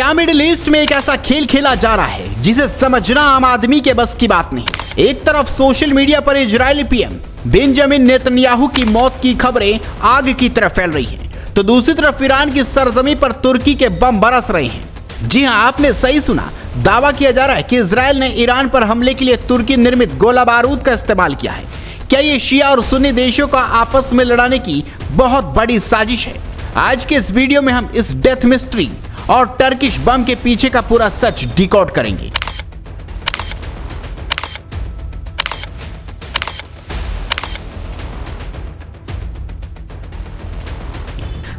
क्या middle east में एक ऐसा खेल खेला जा रहा है जिसे समझना आम आदमी के बस की बात नहीं। एक तरफ सोशल मीडिया पर इजरायली पीएम बेंजामिन नेतन्याहू की मौत की खबरें आग की तरह फैल रही हैं, तो दूसरी तरफ ईरान की सरजमी पर तुर्की के बम बरस रहे हैं। जी हां, आपने सही सुना। दावा किया जा रहा है कि इजरायल ने ईरान पर हमले के लिए तुर्की निर्मित गोला बारूद का इस्तेमाल किया है। क्या ये शिया और सुन्नी देशों का आपस में लड़ाने की बहुत बड़ी साजिश है? आज के इस वीडियो में हम इस डेथ मिस्ट्री और टर्किश बम के पीछे का पूरा सच डिकोड करेंगे।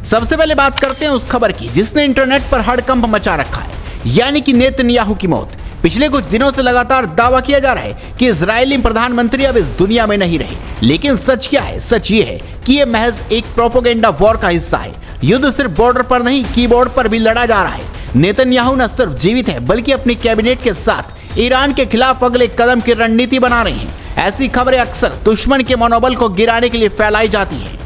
सबसे पहले बात करते हैं उस खबर की जिसने इंटरनेट पर हड़कंप मचा रखा है, यानी कि नेतन्याहू की मौत। पिछले कुछ दिनों से लगातार दावा किया जा रहा है कि इजरायली प्रधानमंत्री अब इस दुनिया में नहीं रहे, लेकिन सच क्या है? सच ये है कि ये महज एक प्रोपेगेंडा वॉर का हिस्सा है। युद्ध सिर्फ बॉर्डर पर नहीं, कीबोर्ड पर भी लड़ा जा रहा है। नेतन्याहू न सिर्फ जीवित है बल्कि अपनी कैबिनेट के साथ ईरान के खिलाफ अगले कदम की रणनीति बना रहे हैं। ऐसी खबरें अक्सर दुश्मन के मनोबल को गिराने के लिए फैलाई जाती हैं।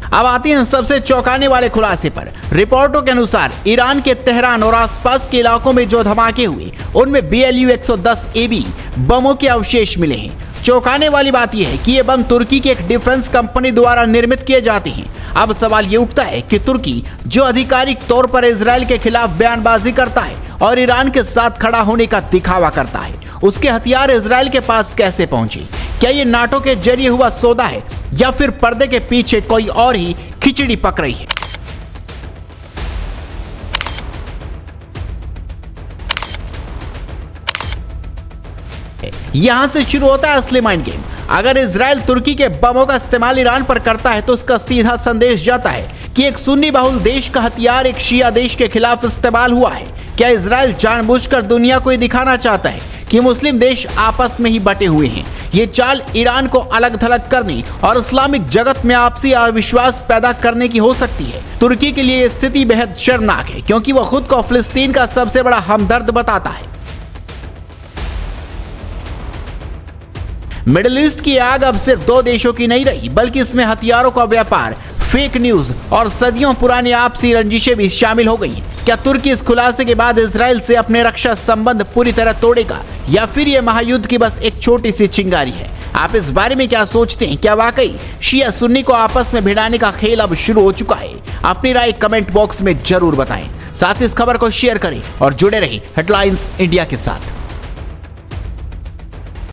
अब आते हैं सबसे चौंकाने वाले खुलासे पर। रिपोर्टों के अनुसार ईरान के तेहरान और आसपास के इलाकों में जो धमाके हुए उनमें BLU 110 AB बमों के अवशेष मिले हैं। चौंकाने वाली बात यह है कि ये बम तुर्की की एक डिफेंस कंपनी द्वारा निर्मित किए जाते हैं। अब सवाल ये उठता है कि तुर्की, जो आधिकारिक तौर पर इजरायल के खिलाफ बयानबाजी करता है और ईरान के साथ खड़ा होने का दिखावा करता है, उसके हथियार इजरायल के पास कैसे पहुंचे? क्या ये नाटो के जरिए हुआ सौदा है या फिर पर्दे के पीछे कोई और ही खिचड़ी पक रही है? यहां से शुरू होता है असली माइंड गेम। अगर इजरायल तुर्की के बमों का इस्तेमाल ईरान पर करता है तो उसका सीधा संदेश जाता है कि एक सुन्नी बहुल देश का हथियार एक शिया देश के खिलाफ इस्तेमाल हुआ है। क्या इजरायल जानबूझकर दुनिया को दिखाना चाहता है कि मुस्लिम देश आपस में ही बटे हुए हैं? ये चाल ईरान को अलग थलग करने और इस्लामिक जगत में आपसी अविश्वास पैदा करने की हो सकती है। तुर्की के लिए स्थिति बेहद शर्मनाक है क्योंकि वह खुद को फिलिस्तीन का सबसे बड़ा हमदर्द बताता है। मिडिल ईस्ट की आग अब सिर्फ दो देशों की नहीं रही, बल्कि इसमें हथियारों का व्यापार, फेक न्यूज और सदियों पुरानी आपसी रंजिशें भी शामिल हो गई। क्या तुर्की इस खुलासे के बाद इजरायल से अपने रक्षा संबंध पूरी तरह तोड़ेगा या फिर यह महायुद्ध की बस एक छोटी सी चिंगारी है? आप इस बारे में क्या सोचते हैं? क्या वाकई शिया सुन्नी को आपस में भिड़ाने का खेल अब शुरू हो चुका है? अपनी राय कमेंट बॉक्स में जरूर बताएं। साथ ही इस खबर को शेयर करें और जुड़े रहें हेडलाइंस इंडिया के साथ।